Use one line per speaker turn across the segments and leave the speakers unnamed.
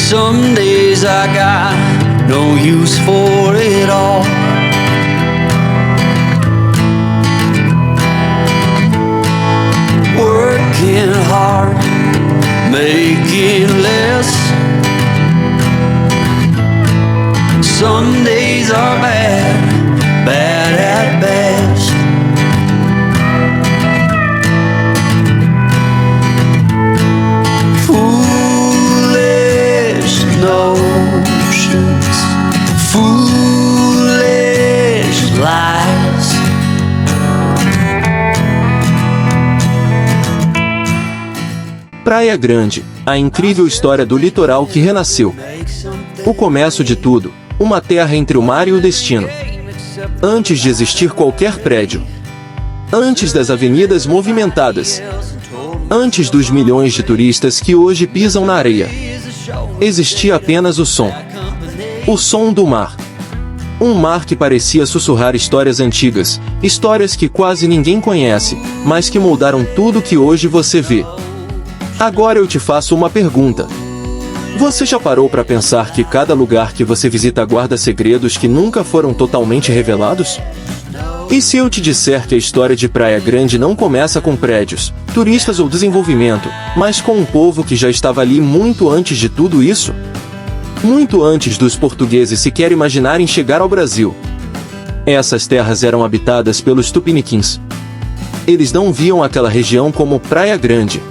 Some days I got no use for it all. Working hard, making less. Some days are bad, bad at best. Foolish notions, foolish lies.
Praia Grande, a incrível história do litoral que renasceu. O começo de tudo, uma terra entre o mar e o destino. Antes de existir qualquer prédio. Antes das avenidas movimentadas. Antes dos milhões de turistas que hoje pisam na areia. Existia apenas o som. O som do mar. Um mar que parecia sussurrar histórias antigas, histórias que quase ninguém conhece, mas que moldaram tudo que hoje você vê. Agora eu te faço uma pergunta. Você já parou para pensar que cada lugar que você visita guarda segredos que nunca foram totalmente revelados? E se eu te disser que a história de Praia Grande não começa com prédios, turistas ou desenvolvimento, mas com um povo que já estava ali muito antes de tudo isso? Muito antes dos portugueses sequer imaginarem chegar ao Brasil. Essas terras eram habitadas pelos tupiniquins. Eles não viam aquela região como Praia Grande.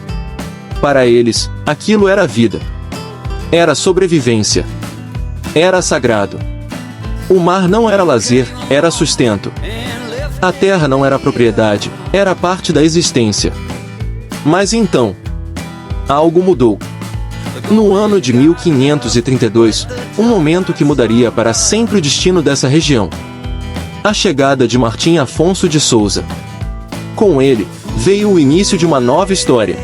Para eles, aquilo era vida. Era sobrevivência. Era sagrado. O mar não era lazer, era sustento. A terra não era propriedade, era parte da existência. Mas então, algo mudou. No ano de 1532, um momento que mudaria para sempre o destino dessa região. A chegada de Martim Afonso de Souza. Com ele, veio o início de uma nova história.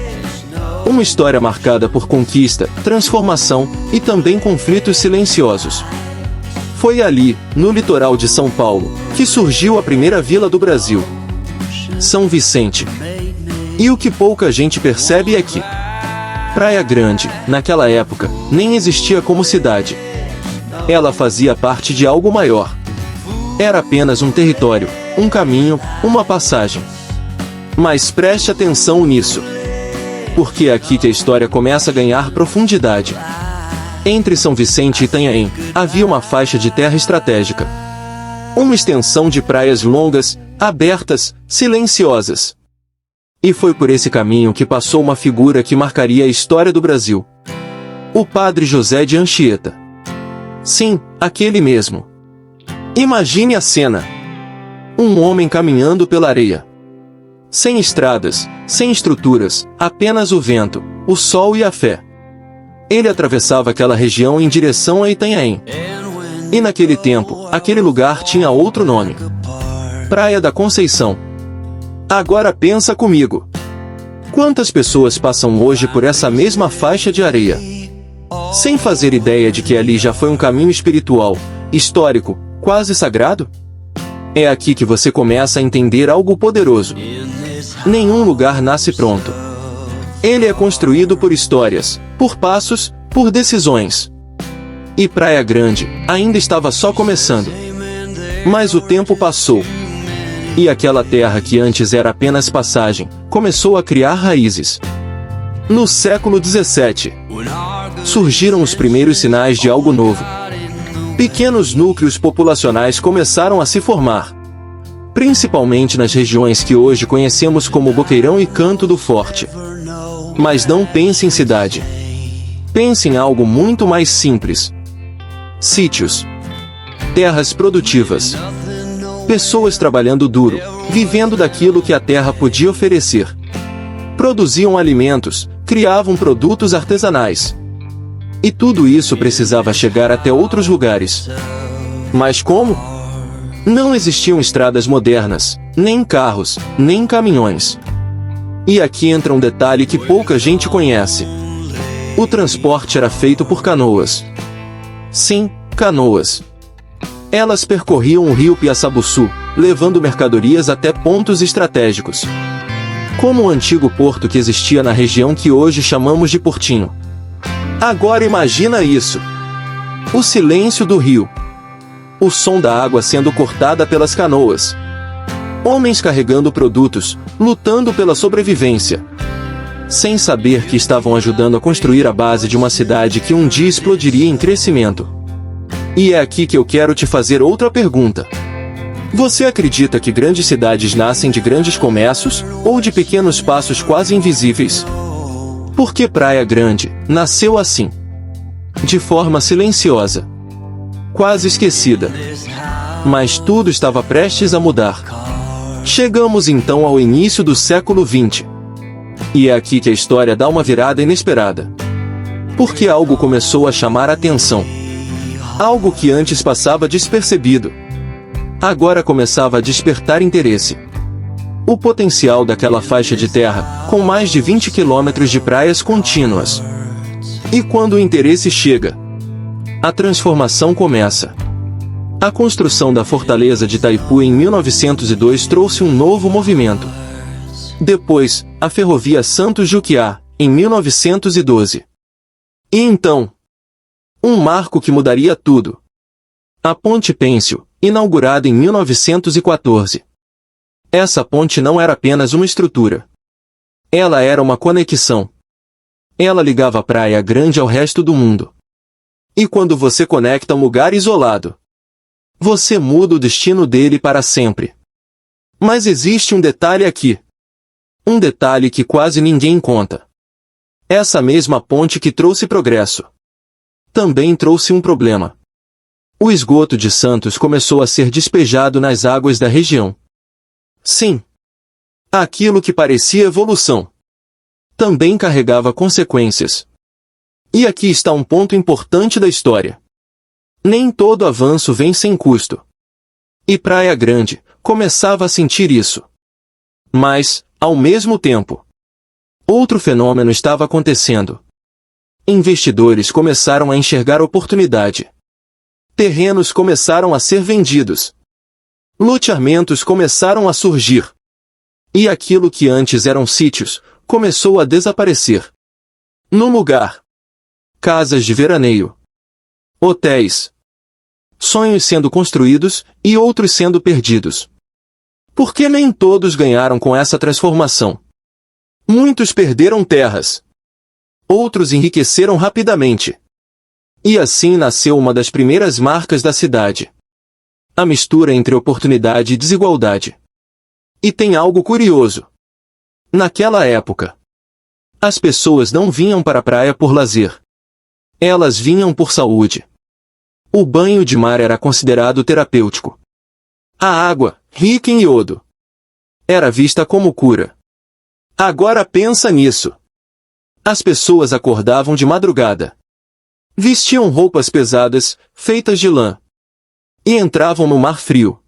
Uma história marcada por conquista, transformação e também conflitos silenciosos. Foi ali, no litoral de São Paulo, que surgiu a primeira vila do Brasil. São Vicente. E o que pouca gente percebe é que Praia Grande, naquela época, nem existia como cidade. Ela fazia parte de algo maior. Era apenas um território, um caminho, uma passagem. Mas preste atenção nisso. Porque é aqui que a história começa a ganhar profundidade. Entre São Vicente e Itanhaém, havia uma faixa de terra estratégica. Uma extensão de praias longas, abertas, silenciosas. E foi por esse caminho que passou uma figura que marcaria a história do Brasil. O padre José de Anchieta. Sim, aquele mesmo. Imagine a cena. Um homem caminhando pela areia. Sem estradas, sem estruturas, apenas o vento, o sol e a fé. Ele atravessava aquela região em direção a Itanhaém. E naquele tempo, aquele lugar tinha outro nome. Praia da Conceição. Agora pensa comigo. Quantas pessoas passam hoje por essa mesma faixa de areia? Sem fazer ideia de que ali já foi um caminho espiritual, histórico, quase sagrado? É aqui que você começa a entender algo poderoso. Nenhum lugar nasce pronto. Ele é construído por histórias, por passos, por decisões. E Praia Grande ainda estava só começando. Mas o tempo passou. E aquela terra que antes era apenas passagem, começou a criar raízes. No século XVII, surgiram os primeiros sinais de algo novo. Pequenos núcleos populacionais começaram a se formar. Principalmente nas regiões que hoje conhecemos como Boqueirão e Canto do Forte. Mas não pense em cidade. Pense em algo muito mais simples. Sítios. Terras produtivas. Pessoas trabalhando duro, vivendo daquilo que a terra podia oferecer. Produziam alimentos, criavam produtos artesanais. E tudo isso precisava chegar até outros lugares. Mas como? Não existiam estradas modernas, nem carros, nem caminhões. E aqui entra um detalhe que pouca gente conhece. O transporte era feito por canoas. Sim, canoas. Elas percorriam o rio Piaçabuçu, levando mercadorias até pontos estratégicos. Como o antigo porto que existia na região que hoje chamamos de Portinho. Agora imagina isso. O silêncio do rio. O som da água sendo cortada pelas canoas. Homens carregando produtos, lutando pela sobrevivência. Sem saber que estavam ajudando a construir a base de uma cidade que um dia explodiria em crescimento. E é aqui que eu quero te fazer outra pergunta. Você acredita que grandes cidades nascem de grandes comércios, ou de pequenos passos quase invisíveis? Porque Praia Grande nasceu assim. De forma silenciosa. Quase esquecida. Mas tudo estava prestes a mudar. Chegamos então ao início do século XX. E é aqui que a história dá uma virada inesperada. Porque algo começou a chamar a atenção. Algo que antes passava despercebido. Agora começava a despertar interesse. O potencial daquela faixa de terra, com mais de 20 quilômetros de praias contínuas. E quando o interesse chega, a transformação começa. A construção da fortaleza de Itaipu em 1902 trouxe um novo movimento. Depois, a ferrovia Santos-Juquiá, em 1912. E então, um marco que mudaria tudo. A Ponte Pêncil, inaugurada em 1914. Essa ponte não era apenas uma estrutura. Ela era uma conexão. Ela ligava a Praia Grande ao resto do mundo. E quando você conecta um lugar isolado, você muda o destino dele para sempre. Mas existe um detalhe aqui. Um detalhe que quase ninguém conta. Essa mesma ponte que trouxe progresso também trouxe um problema. O esgoto de Santos começou a ser despejado nas águas da região. Sim. Aquilo que parecia evolução também carregava consequências. E aqui está um ponto importante da história. Nem todo avanço vem sem custo. E Praia Grande começava a sentir isso. Mas, ao mesmo tempo, outro fenômeno estava acontecendo. Investidores começaram a enxergar oportunidade. Terrenos começaram a ser vendidos. Loteamentos começaram a surgir. E aquilo que antes eram sítios, começou a desaparecer. No lugar, casas de veraneio, hotéis, sonhos sendo construídos e outros sendo perdidos. Porque nem todos ganharam com essa transformação. Muitos perderam terras. Outros enriqueceram rapidamente. E assim nasceu uma das primeiras marcas da cidade. A mistura entre oportunidade e desigualdade. E tem algo curioso. Naquela época, as pessoas não vinham para a praia por lazer. Elas vinham por saúde. O banho de mar era considerado terapêutico. A água, rica em iodo, era vista como cura. Agora pensa nisso. As pessoas acordavam de madrugada. Vestiam roupas pesadas, feitas de lã. E entravam no mar frio,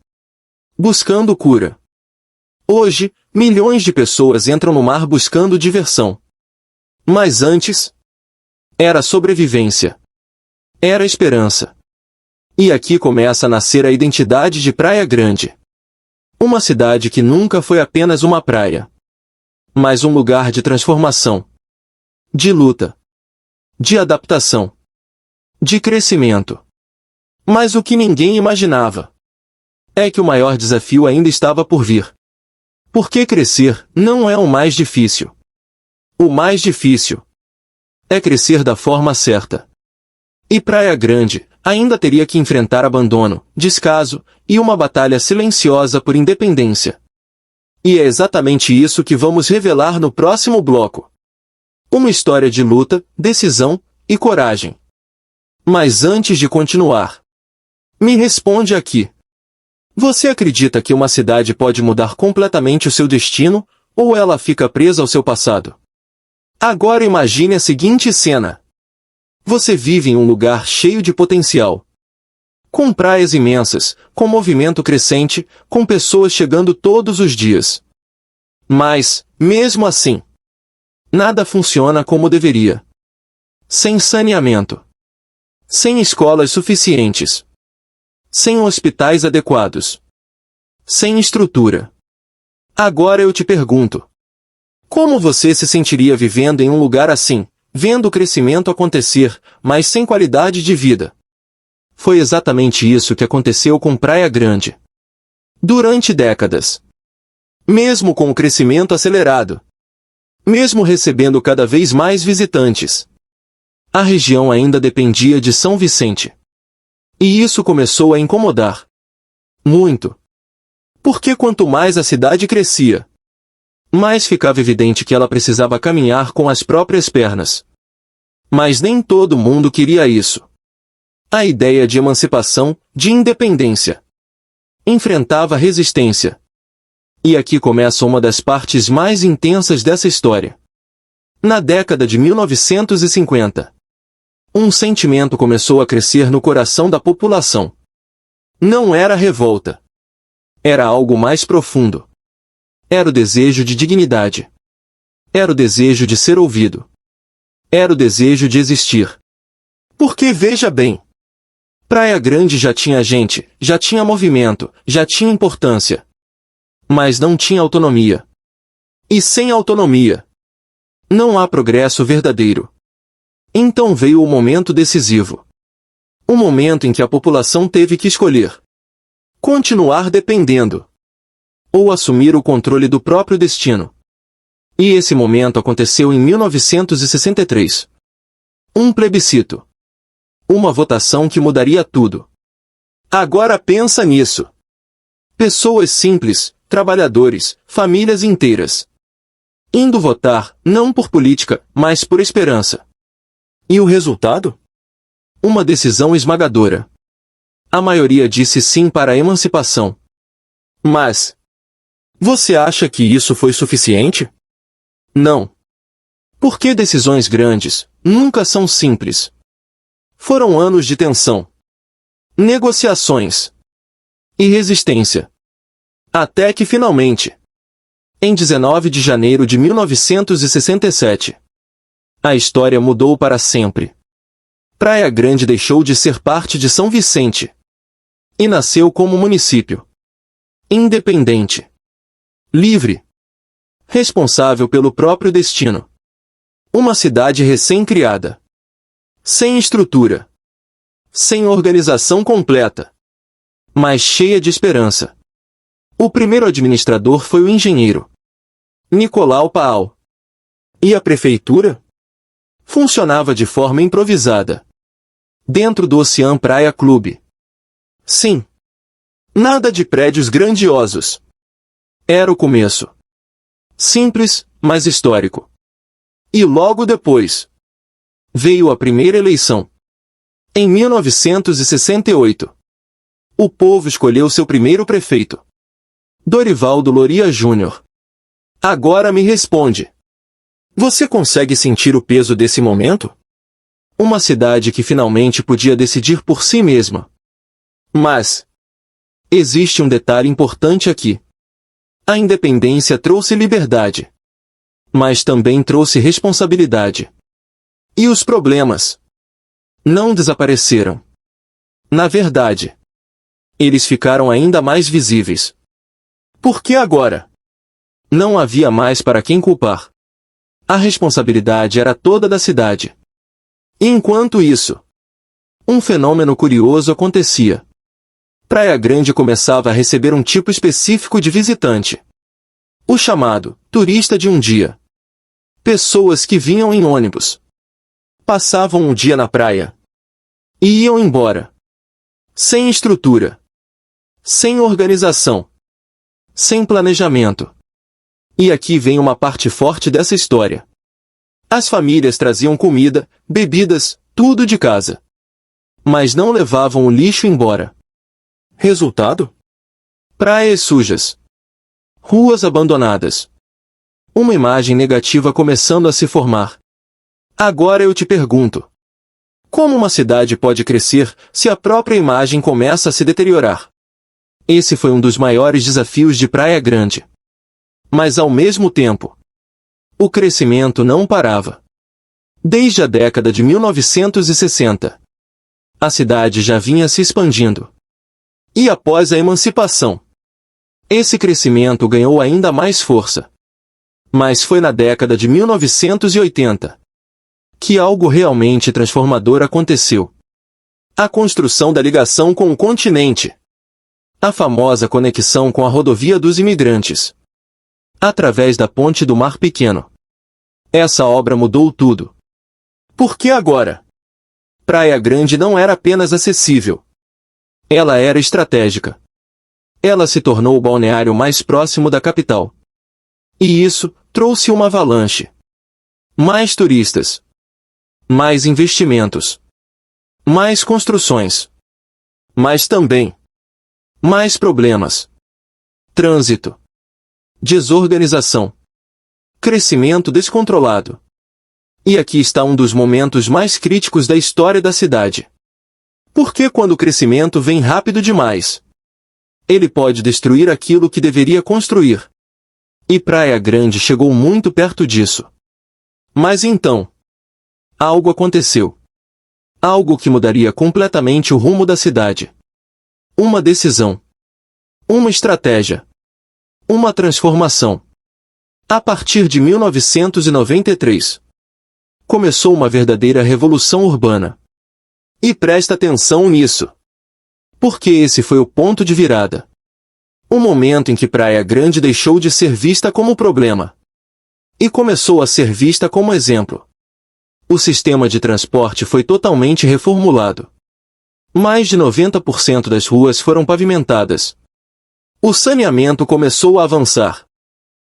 buscando cura. Hoje, milhões de pessoas entram no mar buscando diversão. Mas antes, era sobrevivência. Era esperança. E aqui começa a nascer a identidade de Praia Grande. Uma cidade que nunca foi apenas uma praia, mas um lugar de transformação, de luta, de adaptação, de crescimento. Mas o que ninguém imaginava é que o maior desafio ainda estava por vir. Porque crescer não é o mais difícil. O mais difícil é crescer da forma certa. E Praia Grande ainda teria que enfrentar abandono, descaso e uma batalha silenciosa por independência. E é exatamente isso que vamos revelar no próximo bloco. Uma história de luta, decisão e coragem. Mas antes de continuar, me responde aqui. Você acredita que uma cidade pode mudar completamente o seu destino, ou ela fica presa ao seu passado? Agora imagine a seguinte cena. Você vive em um lugar cheio de potencial. Com praias imensas, com movimento crescente, com pessoas chegando todos os dias. Mas, mesmo assim, nada funciona como deveria. Sem saneamento. Sem escolas suficientes. Sem hospitais adequados. Sem estrutura. Agora eu te pergunto. Como você se sentiria vivendo em um lugar assim, vendo o crescimento acontecer, mas sem qualidade de vida. Foi exatamente isso que aconteceu com Praia Grande. Durante décadas. Mesmo com o crescimento acelerado, mesmo recebendo cada vez mais visitantes, a região ainda dependia de São Vicente. E isso começou a incomodar muito. Porque quanto mais a cidade crescia, mais ficava evidente que ela precisava caminhar com as próprias pernas. Mas nem todo mundo queria isso. A ideia de emancipação, de independência, enfrentava resistência. E aqui começa uma das partes mais intensas dessa história. Na década de 1950, um sentimento começou a crescer no coração da população. Não era revolta. Era algo mais profundo. Era o desejo de dignidade. Era o desejo de ser ouvido. Era o desejo de existir. Porque veja bem, Praia Grande já tinha gente, já tinha movimento, já tinha importância. Mas não tinha autonomia. E sem autonomia, não há progresso verdadeiro. Então veio o momento decisivo. O momento em que a população teve que escolher: continuar dependendo ou assumir o controle do próprio destino. E esse momento aconteceu em 1963. Um plebiscito. Uma votação que mudaria tudo. Agora pensa nisso. Pessoas simples, trabalhadores, famílias inteiras, indo votar, não por política, mas por esperança. E o resultado? Uma decisão esmagadora. A maioria disse sim para a emancipação. Mas, você acha que isso foi suficiente? Não. Porque decisões grandes nunca são simples. Foram anos de tensão, negociações e resistência. Até que finalmente, em 19 de janeiro de 1967, a história mudou para sempre. Praia Grande deixou de ser parte de São Vicente e nasceu como município independente, livre, responsável pelo próprio destino. Uma cidade recém-criada, sem estrutura, sem organização completa, mas cheia de esperança. O primeiro administrador foi o engenheiro Nicolau Paal. E a prefeitura? Funcionava de forma improvisada, dentro do Ocean Praia Clube. Sim. Nada de prédios grandiosos. Era o começo. Simples, mas histórico. E logo depois, veio a primeira eleição. Em 1968, o povo escolheu seu primeiro prefeito, Dorivaldo Loria Júnior. Agora me responde. Você consegue sentir o peso desse momento? Uma cidade que finalmente podia decidir por si mesma. Mas existe um detalhe importante aqui. A independência trouxe liberdade, mas também trouxe responsabilidade. E os problemas não desapareceram. Na verdade, eles ficaram ainda mais visíveis. Porque agora não havia mais para quem culpar. A responsabilidade era toda da cidade. E enquanto isso, um fenômeno curioso acontecia. Praia Grande começava a receber um tipo específico de visitante. O chamado turista de um dia. Pessoas que vinham em ônibus, passavam um dia na praia e iam embora. Sem estrutura, sem organização, sem planejamento. E aqui vem uma parte forte dessa história. As famílias traziam comida, bebidas, tudo de casa, mas não levavam o lixo embora. Resultado? Praias sujas, ruas abandonadas. Uma imagem negativa começando a se formar. Agora eu te pergunto: como uma cidade pode crescer se a própria imagem começa a se deteriorar? Esse foi um dos maiores desafios de Praia Grande. Mas ao mesmo tempo, o crescimento não parava. Desde a década de 1960, a cidade já vinha se expandindo. E após a emancipação, esse crescimento ganhou ainda mais força. Mas foi na década de 1980 que algo realmente transformador aconteceu. A construção da ligação com o continente. A famosa conexão com a rodovia dos imigrantes. Através da ponte do Mar Pequeno. Essa obra mudou tudo. Porque agora, Praia Grande não era apenas acessível. Ela era estratégica. Ela se tornou o balneário mais próximo da capital. E isso trouxe uma avalanche. Mais turistas. Mais investimentos. Mais construções. Mas também mais problemas. Trânsito. Desorganização. Crescimento descontrolado. E aqui está um dos momentos mais críticos da história da cidade. Porque quando o crescimento vem rápido demais, ele pode destruir aquilo que deveria construir. E Praia Grande chegou muito perto disso. Mas então, algo aconteceu. Algo que mudaria completamente o rumo da cidade. Uma decisão. Uma estratégia. Uma transformação. A partir de 1993, começou uma verdadeira revolução urbana. E presta atenção nisso. Porque esse foi o ponto de virada. O momento em que Praia Grande deixou de ser vista como problema e começou a ser vista como exemplo. O sistema de transporte foi totalmente reformulado. Mais de 90% das ruas foram pavimentadas. O saneamento começou a avançar,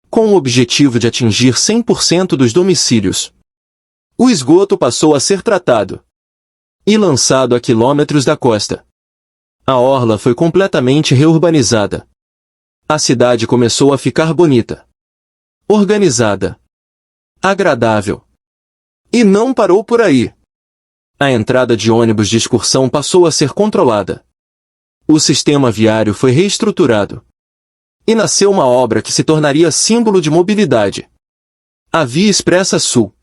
com o objetivo de atingir 100% dos domicílios. O esgoto passou a ser tratado e lançado a quilômetros da costa. A orla foi completamente reurbanizada. A cidade começou a ficar bonita, organizada, agradável. E não parou por aí. A entrada de ônibus de excursão passou a ser controlada. O sistema viário foi reestruturado. E nasceu uma obra que se tornaria símbolo de mobilidade. A Via Expressa Sul.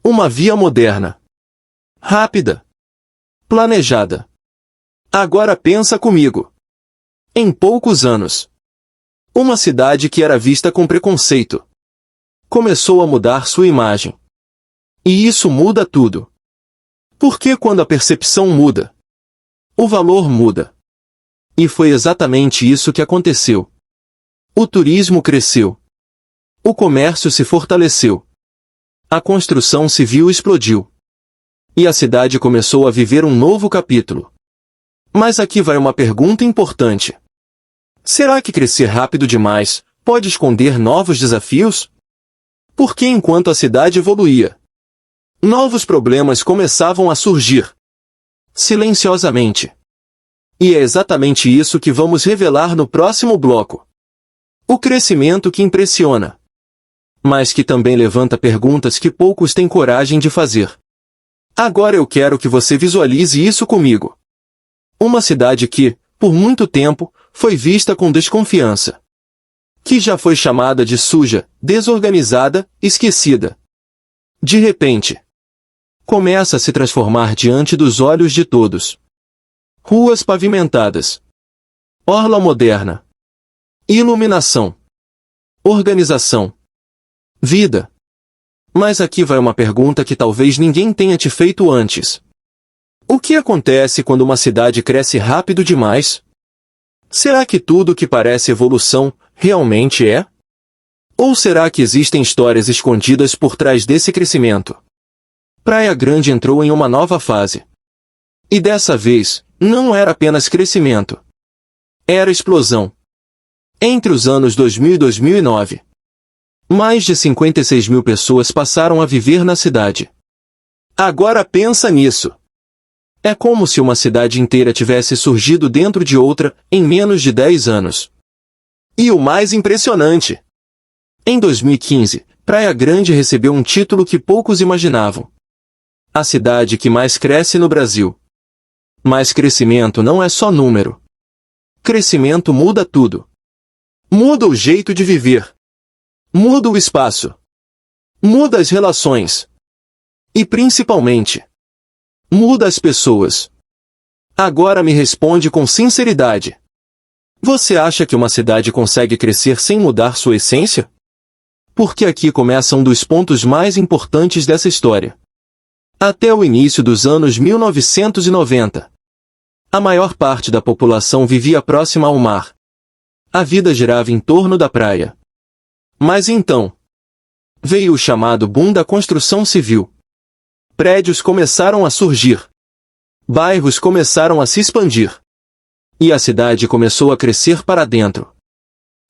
Uma via moderna, rápida, planejada. Agora pensa comigo. Em poucos anos, uma cidade que era vista com preconceito começou a mudar sua imagem. E isso muda tudo. Porque quando a percepção muda, o valor muda. E foi exatamente isso que aconteceu. O turismo cresceu. O comércio se fortaleceu. A construção civil explodiu. E a cidade começou a viver um novo capítulo. Mas aqui vai uma pergunta importante. Será que crescer rápido demais pode esconder novos desafios? Porque enquanto a cidade evoluía, novos problemas começavam a surgir. Silenciosamente. E é exatamente isso que vamos revelar no próximo bloco. O crescimento que impressiona, mas que também levanta perguntas que poucos têm coragem de fazer. Agora eu quero que você visualize isso comigo. Uma cidade que, por muito tempo, foi vista com desconfiança. Que já foi chamada de suja, desorganizada, esquecida. De repente, começa a se transformar diante dos olhos de todos. Ruas pavimentadas. Orla moderna. Iluminação. Organização. Vida. Mas aqui vai uma pergunta que talvez ninguém tenha te feito antes. O que acontece quando uma cidade cresce rápido demais? Será que tudo que parece evolução, realmente é? Ou será que existem histórias escondidas por trás desse crescimento? Praia Grande entrou em uma nova fase. E dessa vez, não era apenas crescimento. Era explosão. Entre os anos 2000 e 2009, mais de 56 mil pessoas passaram a viver na cidade. Agora pensa nisso. É como se uma cidade inteira tivesse surgido dentro de outra, em menos de 10 anos. E o mais impressionante. Em 2015, Praia Grande recebeu um título que poucos imaginavam. A cidade que mais cresce no Brasil. Mas crescimento não é só número. Crescimento muda tudo. Muda o jeito de viver. Muda o espaço. Muda as relações. E principalmente, muda as pessoas. Agora me responde com sinceridade. Você acha que uma cidade consegue crescer sem mudar sua essência? Porque aqui começa um dos pontos mais importantes dessa história. Até o início dos anos 1990. A maior parte da população vivia próxima ao mar. A vida girava em torno da praia. Mas então, veio o chamado boom da construção civil. Prédios começaram a surgir. Bairros começaram a se expandir. E a cidade começou a crescer para dentro.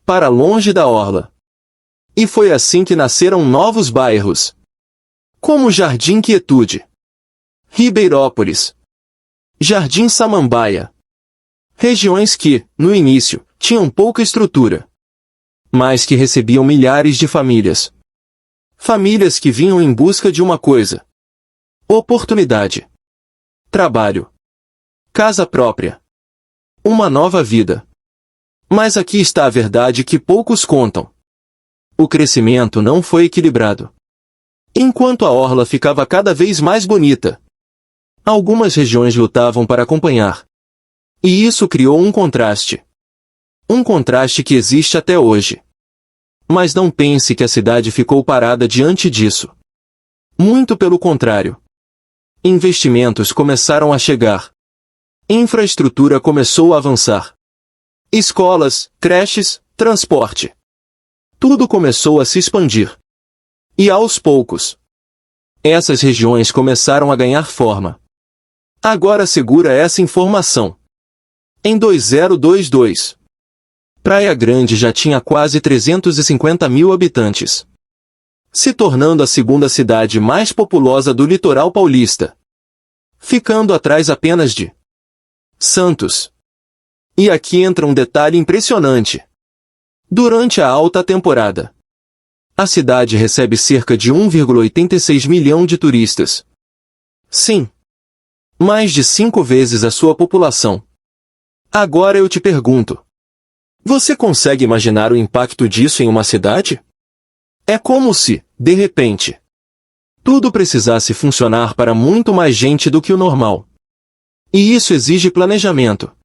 Para longe da orla. E foi assim que nasceram novos bairros. Como Jardim Quietude, Ribeirópolis, Jardim Samambaia. Regiões que, no início, tinham pouca estrutura, mas que recebiam milhares de famílias. Famílias que vinham em busca de uma coisa: oportunidade, trabalho, casa própria, uma nova vida. Mas aqui está a verdade que poucos contam. O crescimento não foi equilibrado. Enquanto a orla ficava cada vez mais bonita, algumas regiões lutavam para acompanhar. E isso criou um contraste. Um contraste que existe até hoje. Mas não pense que a cidade ficou parada diante disso. Muito pelo contrário. Investimentos começaram a chegar. Infraestrutura começou a avançar. Escolas, creches, transporte. Tudo começou a se expandir. E aos poucos, essas regiões começaram a ganhar forma. Agora segura essa informação. Em 2022, Praia Grande já tinha quase 350 mil habitantes, se tornando a segunda cidade mais populosa do litoral paulista, ficando atrás apenas de Santos. E aqui entra um detalhe impressionante. Durante a alta temporada, a cidade recebe cerca de 1,86 milhão de turistas. Sim, mais de 5 vezes a sua população. Agora eu te pergunto: você consegue imaginar o impacto disso em uma cidade? É como se, de repente, tudo precisasse funcionar para muito mais gente do que o normal. E isso exige planejamento.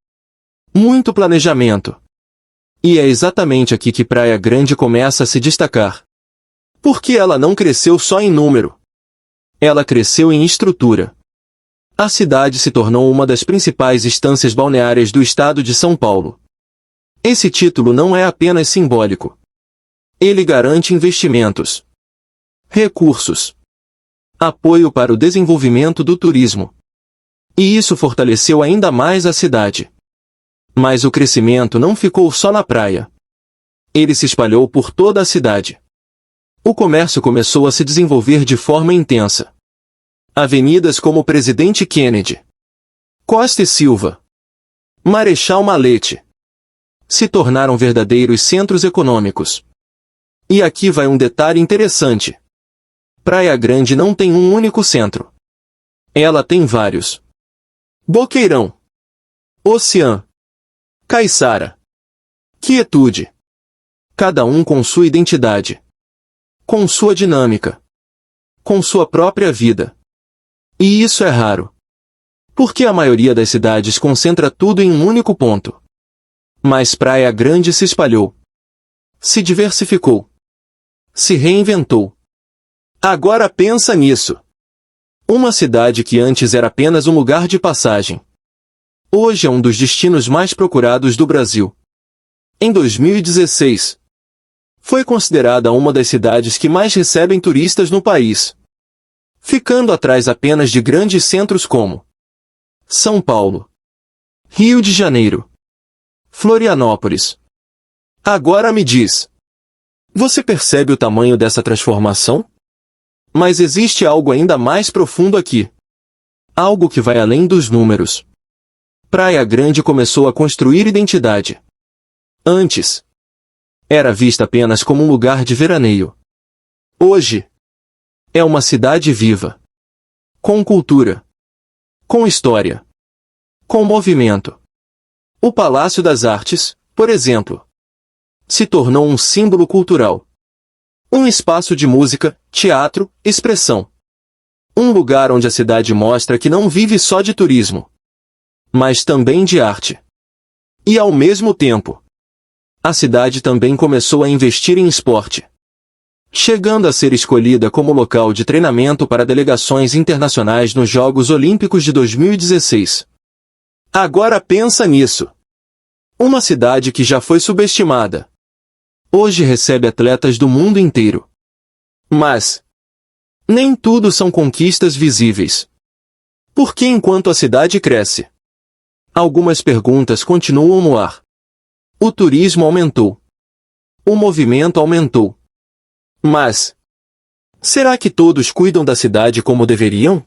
Muito planejamento. E é exatamente aqui que Praia Grande começa a se destacar. Porque ela não cresceu só em número. Ela cresceu em estrutura. A cidade se tornou uma das principais estâncias balneárias do estado de São Paulo. Esse título não é apenas simbólico. Ele garante investimentos, recursos, apoio para o desenvolvimento do turismo. E isso fortaleceu ainda mais a cidade. Mas o crescimento não ficou só na praia. Ele se espalhou por toda a cidade. O comércio começou a se desenvolver de forma intensa. Avenidas como Presidente Kennedy, Costa e Silva, Marechal Malete se tornaram verdadeiros centros econômicos. E aqui vai um detalhe interessante. Praia Grande não tem um único centro. Ela tem vários. Boqueirão, Ocean, Caiçara, Quietude. Cada um com sua identidade, com sua dinâmica, com sua própria vida. E isso é raro. Porque a maioria das cidades concentra tudo em um único ponto. Mas Praia Grande se espalhou. Se diversificou. Se reinventou. Agora pensa nisso. Uma cidade que antes era apenas um lugar de passagem. Hoje é um dos destinos mais procurados do Brasil. Em 2016, foi considerada uma das cidades que mais recebem turistas no país, ficando atrás apenas de grandes centros como São Paulo, Rio de Janeiro, Florianópolis. Agora me diz, você percebe o tamanho dessa transformação? Mas existe algo ainda mais profundo aqui. Algo que vai além dos números. Praia Grande começou a construir identidade. Antes, era vista apenas como um lugar de veraneio. Hoje, é uma cidade viva. Com cultura. Com história. Com movimento. O Palácio das Artes, por exemplo, se tornou um símbolo cultural. Um espaço de música, teatro, expressão. Um lugar onde a cidade mostra que não vive só de turismo, mas também de arte. E ao mesmo tempo, a cidade também começou a investir em esporte. chegando a ser escolhida como local de treinamento para delegações internacionais nos Jogos Olímpicos de 2016. Agora pensa nisso. Uma cidade que já foi subestimada. Hoje recebe atletas do mundo inteiro. Mas nem tudo são conquistas visíveis. Porque enquanto a cidade cresce, algumas perguntas continuam no ar. O turismo aumentou. O movimento aumentou. Mas será que todos cuidam da cidade como deveriam?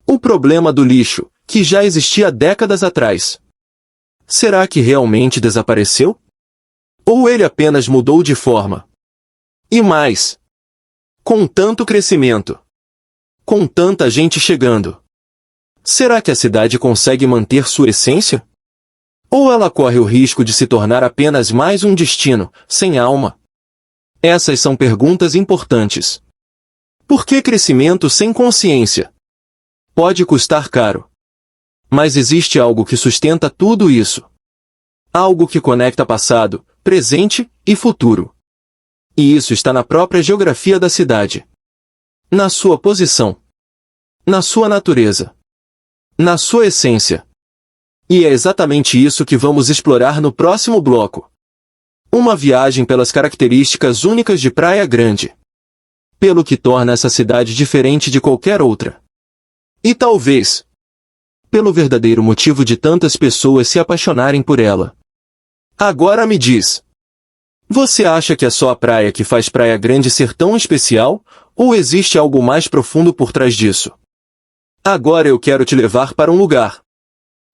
O problema do lixo, que já existia décadas atrás, será que realmente desapareceu? Ou ele apenas mudou de forma? E mais, com tanto crescimento, com tanta gente chegando, será que a cidade consegue manter sua essência? Ou ela corre o risco de se tornar apenas mais um destino, sem alma? Essas são perguntas importantes. Por que crescimento sem consciência? Pode custar caro. Mas existe algo que sustenta tudo isso. Algo que conecta passado, presente e futuro. E isso está na própria geografia da cidade. Na sua posição. Na sua natureza. Na sua essência. E é exatamente isso que vamos explorar no próximo bloco. Uma viagem pelas características únicas de Praia Grande. Pelo que torna essa cidade diferente de qualquer outra. E talvez pelo verdadeiro motivo de tantas pessoas se apaixonarem por ela. Agora me diz. Você acha que é só a praia que faz Praia Grande ser tão especial, ou existe algo mais profundo por trás disso? Agora eu quero te levar para um lugar.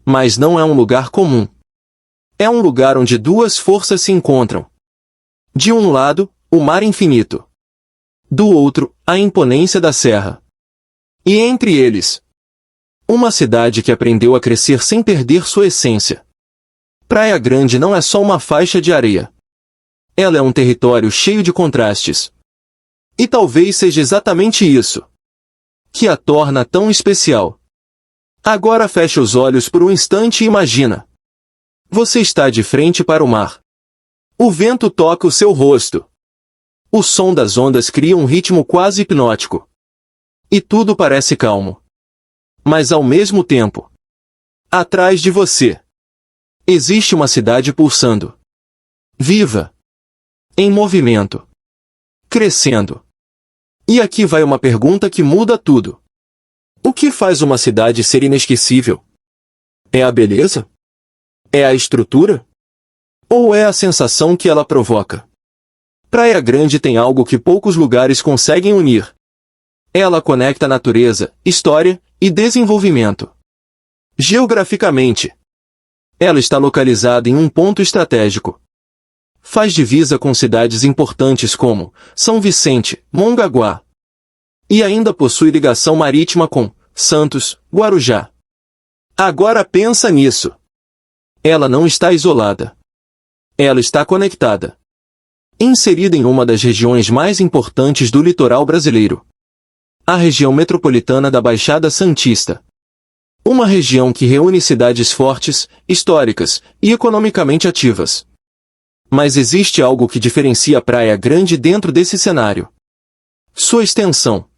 Mas não é um lugar comum. É um lugar onde duas forças se encontram. De um lado, o mar infinito. Do outro, a imponência da serra. E entre eles, uma cidade que aprendeu a crescer sem perder sua essência. Praia Grande não é só uma faixa de areia. Ela é um território cheio de contrastes. E talvez seja exatamente isso que a torna tão especial. Agora feche os olhos por um instante e imagina. Você está de frente para o mar. O vento toca o seu rosto. O som das ondas cria um ritmo quase hipnótico. E tudo parece calmo. Mas ao mesmo tempo, atrás de você, existe uma cidade pulsando. Viva. Em movimento. Crescendo. E aqui vai uma pergunta que muda tudo. O que faz uma cidade ser inesquecível? É a beleza? É a estrutura? Ou é a sensação que ela provoca? Praia Grande tem algo que poucos lugares conseguem unir. Ela conecta natureza, história e desenvolvimento. Geograficamente, ela está localizada em um ponto estratégico. Faz divisa com cidades importantes como São Vicente, Mongaguá. E ainda possui ligação marítima com Santos, Guarujá. Agora pensa nisso. Ela não está isolada. Ela está conectada. Inserida em uma das regiões mais importantes do litoral brasileiro. A região metropolitana da Baixada Santista. Uma região que reúne cidades fortes, históricas e economicamente ativas. Mas existe algo que diferencia Praia Grande dentro desse cenário. Sua extensão.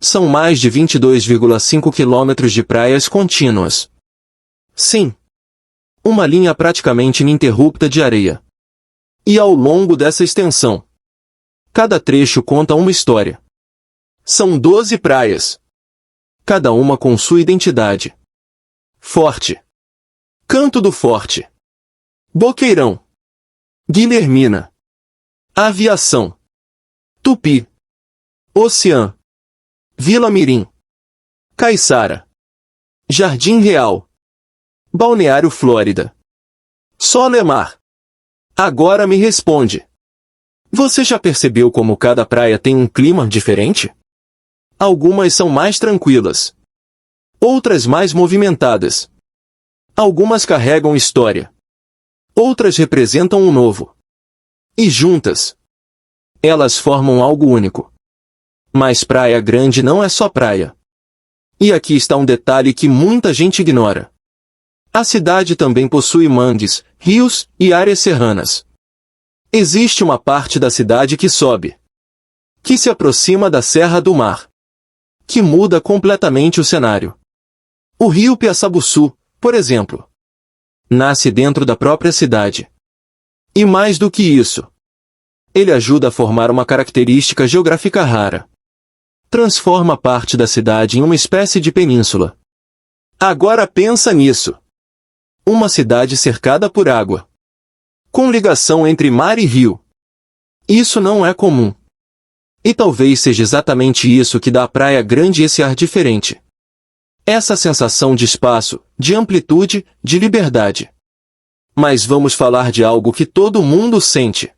São mais de 22,5 quilômetros de praias contínuas. Sim. Uma linha praticamente ininterrupta de areia. E ao longo dessa extensão, cada trecho conta uma história. São 12 praias. Cada uma com sua identidade. Forte. Canto do Forte. Boqueirão. Guilhermina. Aviação. Tupi. Oceã. Vila Mirim. Caiçara. Jardim Real. Balneário Flórida. Solemar. Agora me responde. Você já percebeu como cada praia tem um clima diferente? Algumas são mais tranquilas. Outras mais movimentadas. Algumas carregam história. Outras representam um novo. E juntas, elas formam algo único. Mas Praia Grande não é só praia. E aqui está um detalhe que muita gente ignora. A cidade também possui mangues, rios e áreas serranas. Existe uma parte da cidade que sobe que se aproxima da Serra do Mar, que muda completamente o cenário. O rio Piaçabuçu, por exemplo, nasce dentro da própria cidade. E mais do que isso, ele ajuda a formar uma característica geográfica rara. Transforma parte da cidade em uma espécie de península. Agora pensa nisso. Uma cidade cercada por água, com ligação entre mar e rio. Isso não é comum. E talvez seja exatamente isso que dá à Praia Grande esse ar diferente. Essa sensação de espaço, de amplitude, de liberdade. Mas vamos falar de algo que todo mundo sente,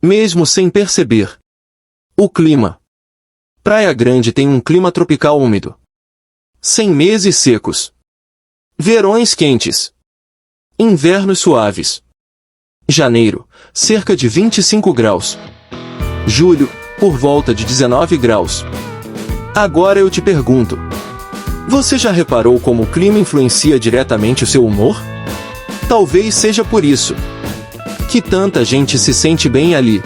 mesmo sem perceber. O clima. Praia Grande tem um clima tropical úmido. Sem meses secos. Verões quentes. Invernos suaves. Janeiro, cerca de 25 graus. Julho, por volta de 19 graus. Agora eu te pergunto. Você já reparou como o clima influencia diretamente o seu humor? Talvez seja por isso que tanta gente se sente bem ali.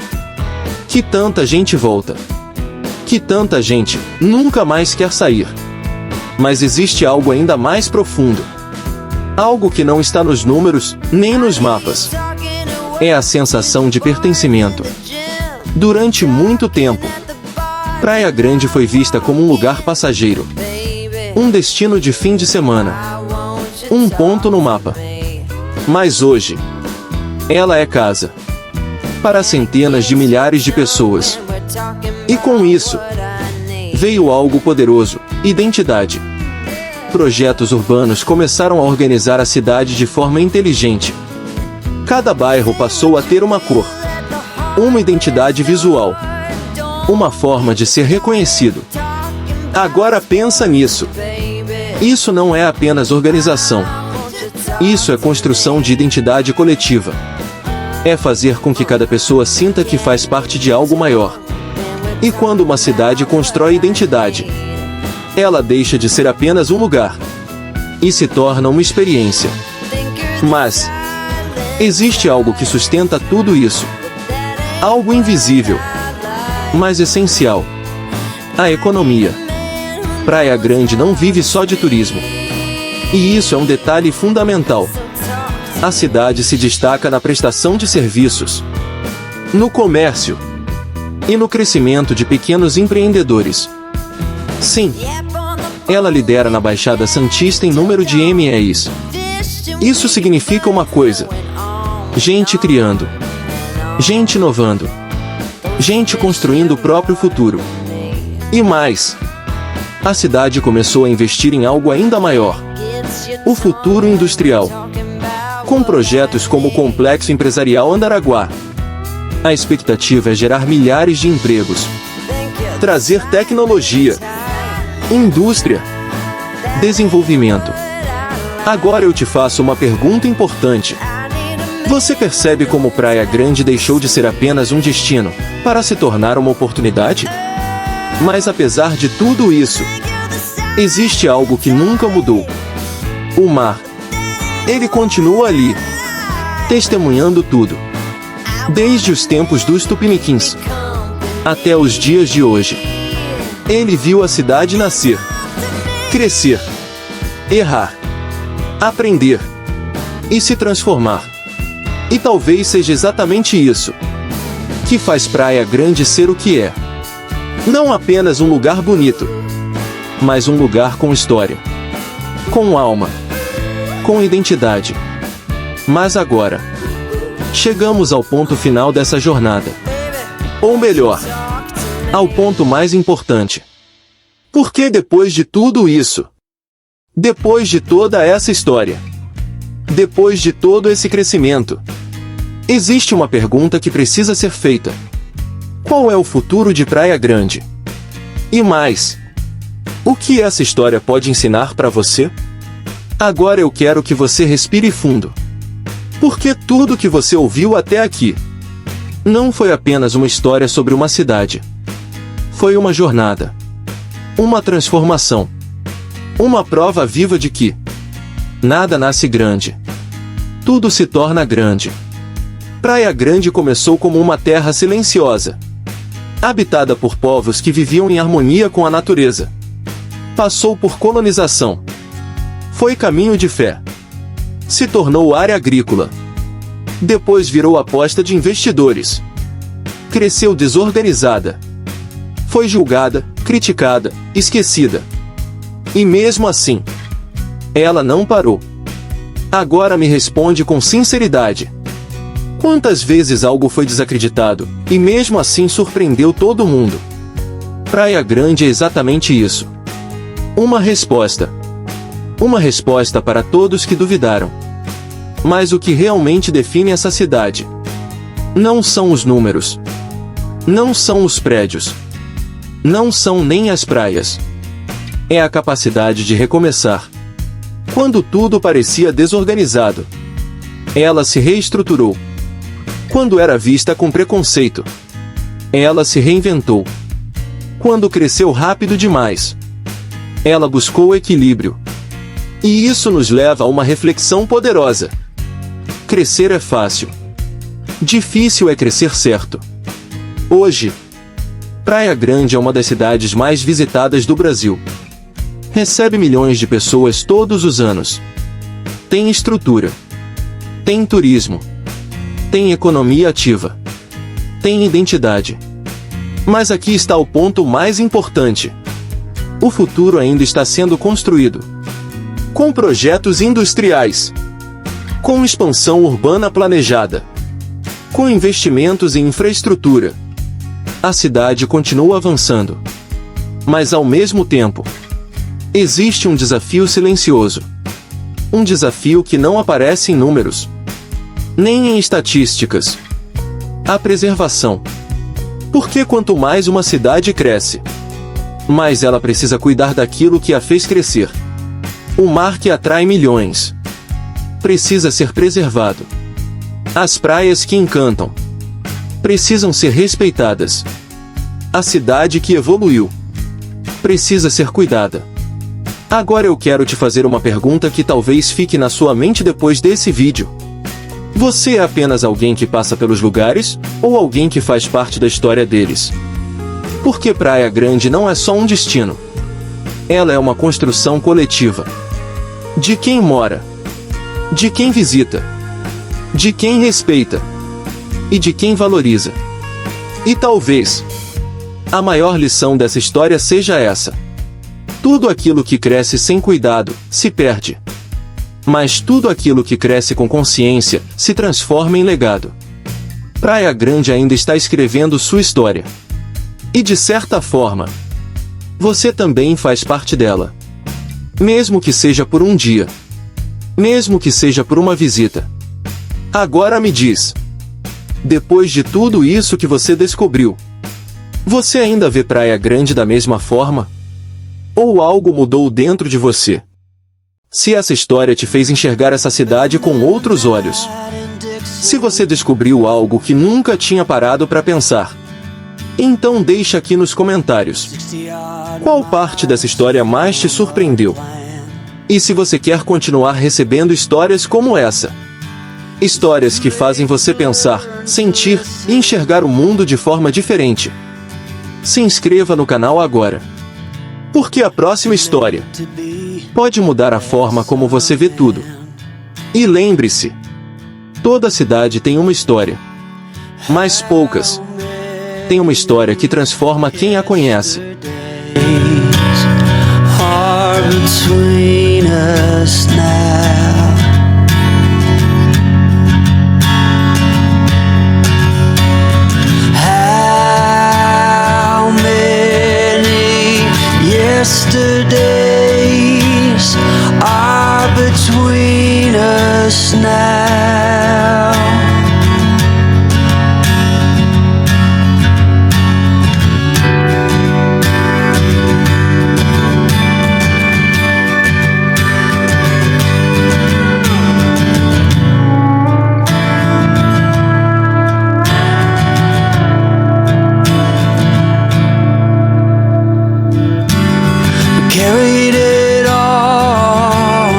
Que tanta gente volta. Que tanta gente nunca mais quer sair. Mas existe algo ainda mais profundo. Algo que não está nos números, nem nos mapas. É a sensação de pertencimento. Durante muito tempo, Praia Grande foi vista como um lugar passageiro. Um destino de fim de semana. Um ponto no mapa. Mas hoje, ela é casa para centenas de milhares de pessoas. E com isso, veio algo poderoso: identidade. Projetos urbanos começaram a organizar a cidade de forma inteligente. Cada bairro passou a ter uma cor, uma identidade visual, uma forma de ser reconhecido. Agora pensa nisso. Isso não é apenas organização. Isso é construção de identidade coletiva. É fazer com que cada pessoa sinta que faz parte de algo maior. E quando uma cidade constrói identidade, ela deixa de ser apenas um lugar e se torna uma experiência. Mas existe algo que sustenta tudo isso. Algo invisível, mas essencial. A economia. Praia Grande não vive só de turismo. E isso é um detalhe fundamental. A cidade se destaca na prestação de serviços, no comércio e no crescimento de pequenos empreendedores. Sim, ela lidera na Baixada Santista em número de MEs. Isso significa uma coisa: gente criando, gente inovando, gente construindo o próprio futuro. E mais, a cidade começou a investir em algo ainda maior: o futuro industrial. Com projetos como o Complexo Empresarial Andaraguá. A expectativa é gerar milhares de empregos, trazer tecnologia, indústria, desenvolvimento. Agora eu te faço uma pergunta importante. Você percebe como Praia Grande deixou de ser apenas um destino para se tornar uma oportunidade? Mas apesar de tudo isso, existe algo que nunca mudou: o mar. Ele continua ali, testemunhando tudo. Desde os tempos dos tupiniquins até os dias de hoje. Ele viu a cidade nascer, crescer, errar, aprender e se transformar. E talvez seja exatamente isso que faz Praia Grande ser o que é. Não apenas um lugar bonito, mas um lugar com história, com alma, com identidade. Mas agora, chegamos ao ponto final dessa jornada. Ou melhor, ao ponto mais importante. Porque depois de tudo isso, depois de toda essa história, depois de todo esse crescimento, existe uma pergunta que precisa ser feita: qual é o futuro de Praia Grande? E mais, o que essa história pode ensinar para você? Agora eu quero que você respire fundo. Porque tudo que você ouviu até aqui não foi apenas uma história sobre uma cidade. Foi uma jornada. Uma transformação. Uma prova viva de que nada nasce grande. Tudo se torna grande. Praia Grande começou como uma terra silenciosa. habitada por povos que viviam em harmonia com a natureza. Passou por colonização. Foi caminho de fé. Se tornou área agrícola. Depois virou aposta de investidores. Cresceu desorganizada. Foi julgada, criticada, esquecida. E mesmo assim, ela não parou. Agora me responde com sinceridade. Quantas vezes algo foi desacreditado, e mesmo assim surpreendeu todo mundo? Praia Grande é exatamente isso. Uma resposta. Uma resposta para todos que duvidaram. Mas o que realmente define essa cidade não são os números. Não são os prédios. Não são nem as praias. É a capacidade de recomeçar. Quando tudo parecia desorganizado, ela se reestruturou. Quando era vista com preconceito, ela se reinventou. Quando cresceu rápido demais, ela buscou equilíbrio. E isso nos leva a uma reflexão poderosa. Crescer é fácil. Difícil é crescer certo. Hoje, Praia Grande é uma das cidades mais visitadas do Brasil. Recebe milhões de pessoas todos os anos. Tem estrutura. Tem turismo. Tem economia ativa. Tem identidade. Mas aqui está o ponto mais importante. O futuro ainda está sendo construído. Com projetos industriais. Com expansão urbana planejada. Com investimentos em infraestrutura. A cidade continua avançando. Mas ao mesmo tempo, existe um desafio silencioso. Um desafio que não aparece em números, nem em estatísticas. A preservação. Porque quanto mais uma cidade cresce, mais ela precisa cuidar daquilo que a fez crescer. O mar que atrai milhões precisa ser preservado. As praias que encantam precisam ser respeitadas. A cidade que evoluiu precisa ser cuidada. Agora eu quero te fazer uma pergunta que talvez fique na sua mente depois desse vídeo. Você é apenas alguém que passa pelos lugares, ou alguém que faz parte da história deles? Porque Praia Grande não é só um destino. Ela é uma construção coletiva. De quem mora, de quem visita, de quem respeita e de quem valoriza. E talvez a maior lição dessa história seja essa. Tudo aquilo que cresce sem cuidado, se perde. Mas tudo aquilo que cresce com consciência, se transforma em legado. Praia Grande ainda está escrevendo sua história. E de certa forma, você também faz parte dela. Mesmo que seja por um dia. Mesmo que seja por uma visita. Agora me diz. Depois de tudo isso que você descobriu, você ainda vê Praia Grande da mesma forma? Ou algo mudou dentro de você? Se essa história te fez enxergar essa cidade com outros olhos. Se você descobriu algo que nunca tinha parado para pensar. Então deixa aqui nos comentários. Qual parte dessa história mais te surpreendeu? E se você quer continuar recebendo histórias como essa? Histórias que fazem você pensar, sentir e enxergar o mundo de forma diferente. Se inscreva no canal agora. Porque a próxima história pode mudar a forma como você vê tudo. E lembre-se, toda cidade tem uma história. Mas poucas têm uma história que transforma quem a conhece.
Yesterdays are between us now. Carried it all.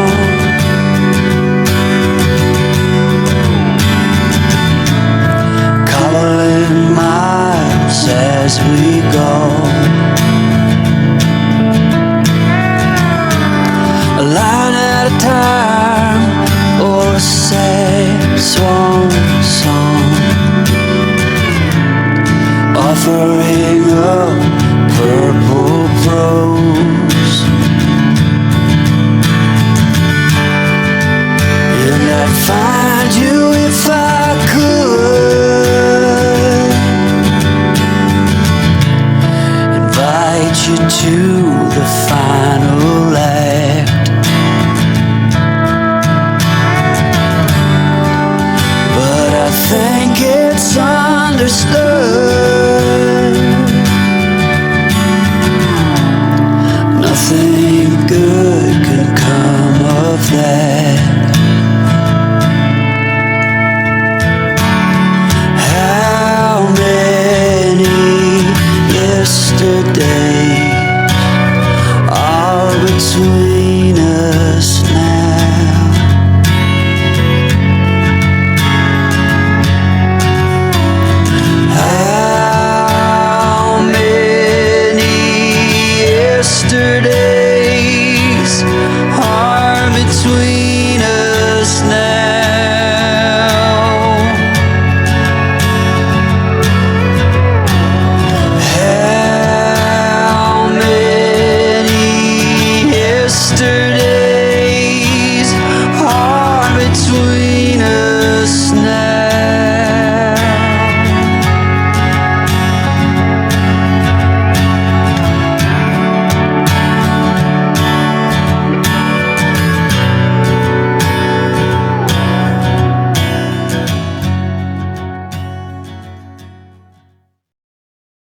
swim.